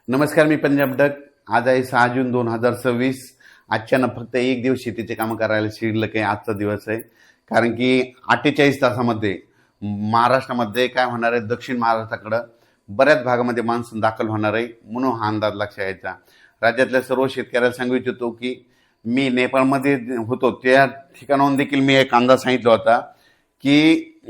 नमस्कार, मी पंजाब डक. आज आहे 6 जून 2026. आजच्यानं फक्त एक दिवस शेतीचे कामं करायला शिल्लक आहे. आजचा दिवस आहे कारण की 48 तासामध्ये महाराष्ट्रामध्ये काय होणार आहे, दक्षिण महाराष्ट्राकडं बऱ्याच भागामध्ये मान्सून दाखल होणार आहे, म्हणून हा अंदाज लक्षात यायचा. राज्यातल्या सर्व शेतकऱ्याला सांगू इच्छितो की मी नेपाळमध्ये होतो त्या ठिकाणाहून देखील मी एक अंदाज सांगितला होता की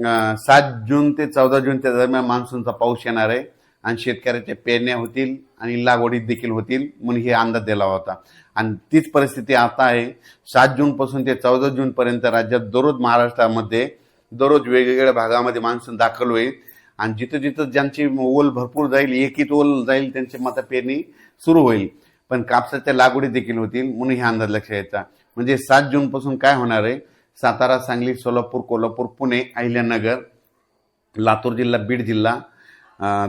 7 जून ते 14 जूनच्या दरम्यान मान्सूनचा पाऊस येणार आहे आणि शेतकऱ्याच्या पेरण्या होतील आणि लागवडी देखील होतील म्हणून हे अंदाज दिला होता. आणि तीच परिस्थिती आता आहे. 7 जून पासून ते 14 जून पर्यंत राज्यात दररोज महाराष्ट्रामध्ये दररोज वेगवेगळ्या भागामध्ये मान्सून दाखल होईल आणि जिथं जिथं ज्यांची ओल भरपूर जाईल, एकीत ओल जाईल, त्यांची मता पेरणी सुरू होईल. पण कापसाच्या लागवडी देखील होतील म्हणून हे अंदाज लक्षात यायचा. म्हणजे 7 जून पासून काय होणार आहे, सातारा, सांगली, सोलापूर, कोल्हापूर, पुणे, अहिल्यानगर, लातूर जिल्हा, बीड जिल्हा,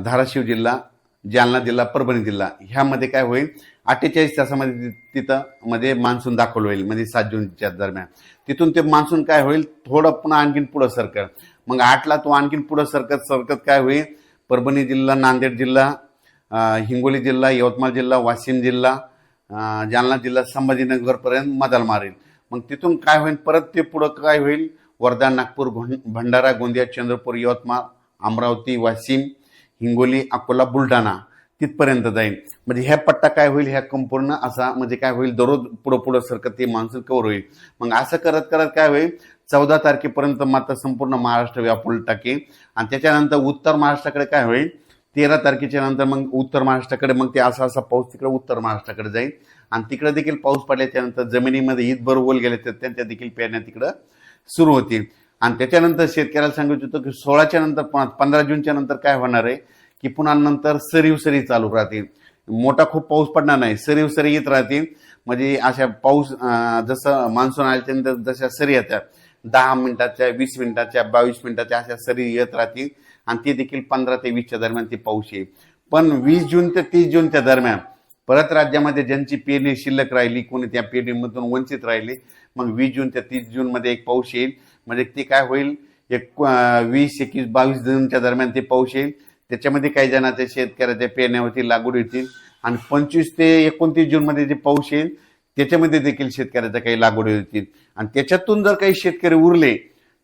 धाराशिव जिल्हा, जालना जिल्हा, परभणी जिल्हा ह्यामध्ये काय होईल, 48 तासामध्ये तिथं मध्ये मान्सून दाखल होईल. म्हणजे 7 जूनच्या दरम्यान तिथून ते मान्सून काय होईल, थोडं पुन्हा आणखीन पुढं सरकत. मग 8ला तो आणखीन पुढं सरकत काय होईल, परभणी जिल्हा, नांदेड जिल्हा, हिंगोली जिल्हा, यवतमाळ जिल्हा, वाशिम जिल्हा, जालना जिल्हा, संभाजीनगरपर्यंत मदाल मारेल. मग तिथून काय होईल, परत ते पुढं काय होईल, वर्धा, नागपूर, भंडारा, गोंदिया, चंद्रपूर, यवतमाळ, अमरावती, वाशिम, हिंगोली, अकोला, बुलढाणा तिथपर्यंत जाईल. म्हणजे ह्या पट्टा काय होईल, ह्या संपूर्ण असा म्हणजे काय होईल, दररोज पुढं सरकत ते मान्सून कव्हर होईल. मग असं करत करत काय होईल, 14 तारखेपर्यंत मात्र संपूर्ण महाराष्ट्र व्यापून टाकेल. आणि त्याच्यानंतर उत्तर महाराष्ट्राकडे काय होईल, 13 तारखेच्या नंतर मग उत्तर महाराष्ट्राकडे मग ते असा पाऊस तिकडे उत्तर महाराष्ट्राकडे जाईल. आणि तिकडे देखील पाऊस पडल्याच्या नंतर जमिनीमध्ये ईदभर ओल गेले तर त्यांच्या देखील पेरण्या तिकडं सुरू होतील. आणि त्याच्यानंतर शेतकऱ्याला सांगू इच्छितो की 16च्या नंतर 15 जूनच्या नंतर काय होणार आहे की पुन्हा नंतर सरी चालू राहतील. मोठा खूप पाऊस पडणार नाही, सरी येत राहतील. म्हणजे अशा पाऊस जसं मान्सून आल्याच्यानंतर जशा सरी येतात 10 मिनिटाच्या, 20 मिनिटाच्या, 22 मिनिटाच्या अशा सरी येत राहतील. आणि ते देखील 15 ते 20च्या दरम्यान ते पाऊस येईल. पण 20 जून ते 30 जूनच्या दरम्यान परत राज्यामध्ये ज्यांची पेरणी शिल्लक राहिली, कोणी त्या पेरणीमधून वंचित राहिली, मग 20 जून ते 30 जून मध्ये एक पाऊस येईल. म्हणजे ते काय होईल, 20, 21, 22 जूनच्या दरम्यान ते पाऊस येईल. त्याच्यामध्ये काही जणांच्या शेतकऱ्याच्या पेरण्या होतील, लागवडी होतील. आणि 25 ते 29 जून मध्ये जे पाऊस येईल त्याच्यामध्ये देखील शेतकऱ्याच्या काही लागवडी होतील. आणि त्याच्यातून जर काही शेतकरी उरले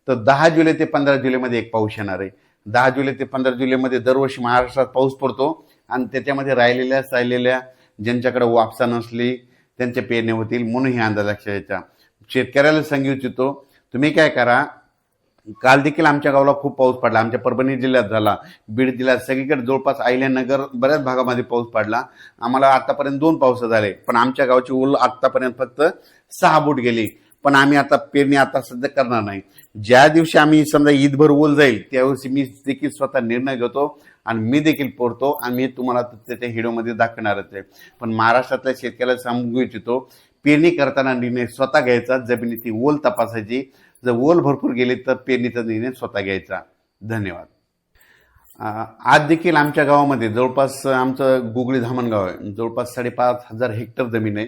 तर 10 जुलै ते 15 जुलैमध्ये एक पाऊस येणार आहे. 10 जुलै ते 15 जुलैमध्ये दरवर्षी महाराष्ट्रात पाऊस पडतो आणि त्याच्यामध्ये राहिलेल्या ज्यांच्याकडे वापसा नसली त्यांच्या पेरण्या होतील म्हणून हे अंदाज लक्षात यायचा. शेतकऱ्याला सांगू इच्छितो, तुम्ही काय करा, काल देखील आमच्या गावाला खूप पाऊस पडला, आमच्या परभणी जिल्ह्यात झाला, बीड जिल्ह्यात सगळीकडे जवळपास अहिल्यानगर बऱ्याच भागामध्ये पाऊस पडला. आम्हाला आतापर्यंत 2 पाऊस झाले, पण आमच्या गावची ओल आतापर्यंत फक्त 6 बोट गेली. पण आम्ही आता पेरणी आता सध्या करणार नाही. ज्या दिवशी आम्ही समजा ईदभर ओल जाईल त्यादिवशी मी देखील स्वतः निर्णय घेतो आणि मी देखील पोरतो आणि मी तुम्हाला त्याच्या व्हिडिओमध्ये दाखवणारच आहे. पण महाराष्ट्रातल्या शेतकऱ्याला सांगू इच्छितो, पेरणी करताना निर्णय स्वतः घ्यायचा, जमिनीची ओल तपासायची. जर ओल भरपूर गेली तर पेरणीचा निर्णय स्वतः घ्यायचा. धन्यवाद. आज देखील आमच्या गावामध्ये जवळपास आमचं गुगळी धामण गाव आहे, जवळपास 5,500 हेक्टर जमीन आहे.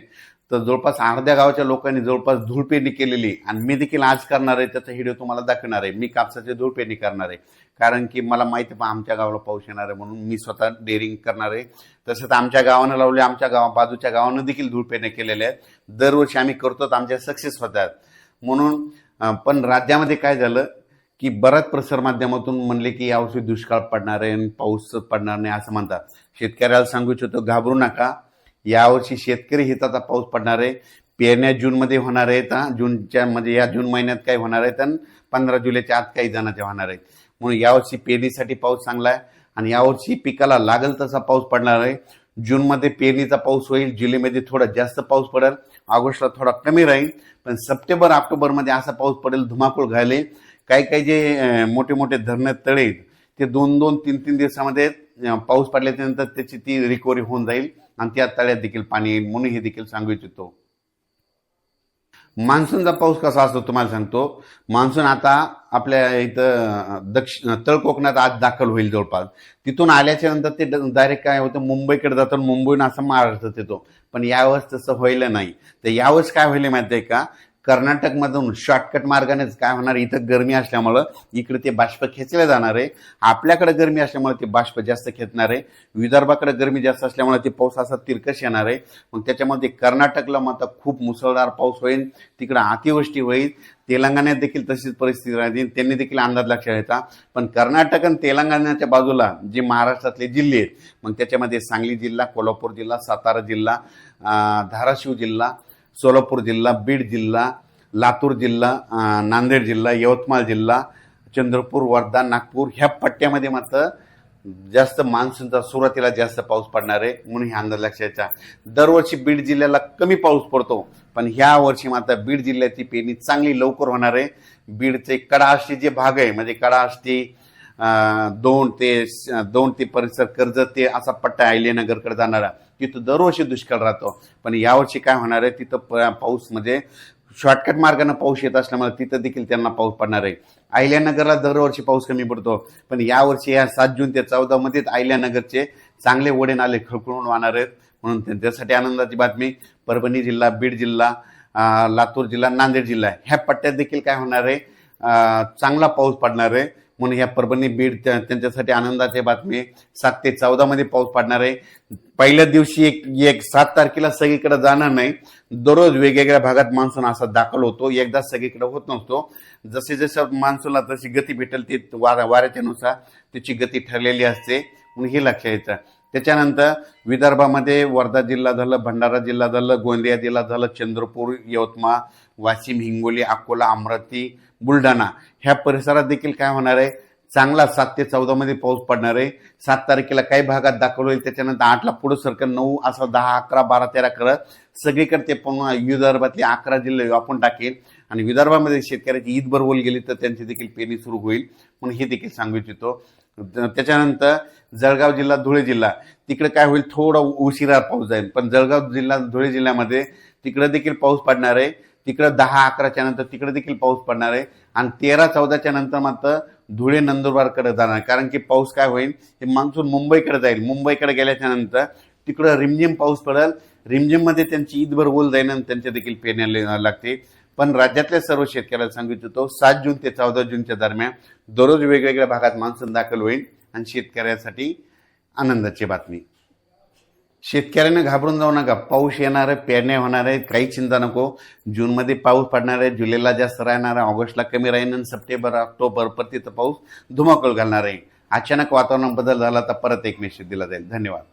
तर जवळपास अर्ध्या गावाच्या लोकांनी जवळपास धूळ पेरणी केलेली आणि मी देखील आज करणार आहे. त्याचा व्हिडिओ तुम्हाला दाखवणार आहे. मी कापसाची धूळ पेरणी करणार आहे कारण की मला माहिती आहे आमच्या गावाला पाऊस येणार आहे म्हणून मी स्वतः डेअरिंग करणार आहे. तसंच आमच्या गावानं लावले, आमच्या बाजूच्या गावानं देखील धूळ पेरणी केलेल्या आहेत. दरवर्षी आम्ही करतो, आमच्या सक्सेस होतात म्हणून. पण राज्यामध्ये काय झालं की बऱ्याच प्रसारमाध्यमातून म्हणले की यावर्षी दुष्काळ पडणार आहे आणि पाऊस पडणार नाही असं म्हणतात. शेतकऱ्याला सांगू इच्छितो, घाबरू नका. यावर्षी शेतकरी हिताचा पाऊस पडणार आहे. पेरण्या जूनमध्ये होणार आहेत. जूनच्या म्हणजे या जून महिन्यात काही होणार आहेत आणि 15 जुलैच्या आत काही जणांच्या होणार आहेत. म्हणून यावर्षी पेरणीसाठी पाऊस चांगला आहे आणि यावर्षी पिकाला लागल तसा पाऊस पडणार आहे. जूनमध्ये पेरणीचा पाऊस होईल, जुलैमध्ये थोडा जास्त पाऊस पडेल, ऑगस्टला थोडा कमी राहील. पण सप्टेंबर ऑक्टोबरमध्ये असा पाऊस पडेल धुमाकूळ घाले. काही जे मोठे मोठे धरण तळे ते 2-2, 3-3 दिवसामध्ये पाऊस पडल्याच्या नंतर त्याची ती रिकव्हरी होऊन जाईल आणि त्या तळ्यात देखील पाणी येईल म्हणून हे देखील सांगू इच्छितो. मान्सूनचा पाऊस कसा असतो तुम्हाला सांगतो. मान्सून आता आपल्या इथं तळ कोकणात आज दाखल होईल जवळपास. तिथून आल्याच्या नंतर ते डायरेक्ट काय होतं, मुंबईकडे जातं, मुंबईहून असं महाराष्ट्रात येतो. पण यावेळेस तसं व्हायला नाही. तर यावेळेस काय व्हायला माहिती आहे का, कर्नाटकमधून शॉर्टकट मार्गानेच काय होणार, इथं गरमी असल्यामुळं इकडे ते बाष्प खेचले जाणार आहे, आपल्याकडे गरमी असल्यामुळे ते बाष्प जास्त खेचणार आहे, विदर्भाकडे गरमी जास्त असल्यामुळे ते पाऊस असा तिरकस येणार आहे. मग त्याच्यामध्ये कर्नाटकला मात्र खूप मुसळधार पाऊस होईल, तिकडे अतिवृष्टी होईल. तेलंगणात देखील तशीच परिस्थिती राहतील, त्यांनी देखील अंदाज लक्षात घ्यायचा. पण कर्नाटक आणि तेलंगणाच्या बाजूला जे महाराष्ट्रातले जिल्हे आहेत, मग त्याच्यामध्ये सांगली जिल्हा, कोल्हापूर जिल्हा, सातारा जिल्हा, धाराशिव जिल्हा, सोलापूर जिल्हा, बीड जिल्हा, लातूर जिल्हा, नांदेड जिल्हा, यवतमाळ जिल्हा, चंद्रपूर, वर्धा, नागपूर ह्या पट्ट्यामध्ये मात्र जास्त मान्सूनचा सुरुवातीला जास्त पाऊस पडणार आहे, म्हणून हे अंदाज लक्षात घ्यायचा. दरवर्षी बीड जिल्ह्याला कमी पाऊस पडतो, पण ह्या वर्षी मात्र बीड जिल्ह्याची पेरणी चांगली लवकर होणार आहे. बीडचे कडाष्टी जे भाग आहे, म्हणजे कडाष्टी दोन ते परिसर कर्जत ते असा पट्टा अहिल्यानगरकडे जाणारा, तिथं दरवर्षी दुष्काळ राहतो. पण यावर्षी काय होणार आहे, तिथं पाऊस म्हणजे शॉर्टकट मार्गाने पाऊस येत असल्यामुळे तिथं देखील त्यांना पाऊस पडणार आहे. अहिल्यानगरला दरवर्षी पाऊस कमी पडतो, पण यावर्षी या 7 जून ते 14 मध्येच अहिल्यानगरचे चांगले ओढे नाले खळखळून वाहणार आहेत, म्हणून त्यांच्यासाठी आनंदाची बातमी. परभणी जिल्हा, बीड जिल्हा, लातूर जिल्हा, नांदेड जिल्हा ह्या पट्ट्यात देखील काय होणार आहे, चांगला पाऊस पडणार आहे, म्हणून ह्या परभणी, बीड त्यांच्यासाठी आनंदाची बातमी. 7 ते 14 मध्ये पाऊस पडणार आहे. पहिल्या दिवशी एक 7 तारखेला सगळीकडे जाणार नाही, दररोज वेगवेगळ्या भागात मान्सून असा दाखल होतो, एकदा सगळीकडे होत नसतो. जसे जसं मान्सूनला तशी गती भेटेल ती वाऱ्याच्या नुसार त्याची गती ठरलेली असते, म्हणून हे लक्षात यायचं. त्याच्यानंतर विदर्भामध्ये वर्धा जिल्हा झालं, भंडारा जिल्हा झालं, गोंदिया जिल्हा झालं, चंद्रपूर, यवतमाळ, वाशिम, हिंगोली, अकोला, अमरावती, बुलढाणा ह्या परिसरात देखील काय होणार आहे, चांगला 7 ते 14 मध्ये पाऊस पडणार आहे. 7 तारखेला काही भागात दाखल होईल, त्याच्यानंतर 8ला पुढे सरकन 9 असं 10, 11, 12, 13 करत सगळीकडे ते पुन्हा विदर्भातले 11 जिल्हे आपण टाकेल. आणि विदर्भामध्ये शेतकऱ्याची ईद बरोबर गेली तर त्यांची देखील पेरणी सुरू होईल, म्हणून हे देखील सांगू इच्छितो. त्याच्यानंतर जळगाव जिल्हा, धुळे जिल्हा तिकडे काय होईल, थोडा उशिरा पाऊस जाईल, पण जळगाव जिल्हा, धुळे जिल्ह्यामध्ये तिकडे देखील पाऊस पडणार आहे. तिकडे 10, 11च्या नंतर तिकडे देखील पाऊस पडणार आहे. आणि 13, 14च्या नंतर मात्र धुळे, नंदुरबारकडे जाणार, कारण की पाऊस काय होईल, हे मान्सून मुंबईकडे जाईल. मुंबईकडे गेल्याच्या नंतर तिकडं रिमझिम पाऊस पडेल, रिमझिम मध्ये त्यांची ईदभर ओल जाईल आणि त्यांच्या देखील पेरण्या लागते. पण राज्यातल्या सर्व शेतकऱ्याला सांगू इच्छितो, 7 जून ते 14 जूनच्या दरम्यान दररोज वेगवेगळ्या भागात मान्सून दाखल होईल आणि शेतकऱ्यासाठी आनंदाची बातमी. शेतकऱ्यांना घाबरून जाऊ नका, पाऊस येणार आहे, पेरण्या होणार आहे, काही चिंता नको. जूनमध्ये पाऊस पडणार आहे, जुलैला जास्त राहणार आहे, ऑगस्टला कमी राहील आणि सप्टेंबर, ऑक्टोबर परत पाऊस धुमाकूळ घालणार आहे. अचानक वातावरण बदल झाला तर परत एक मेसेज दिला जाईल. धन्यवाद.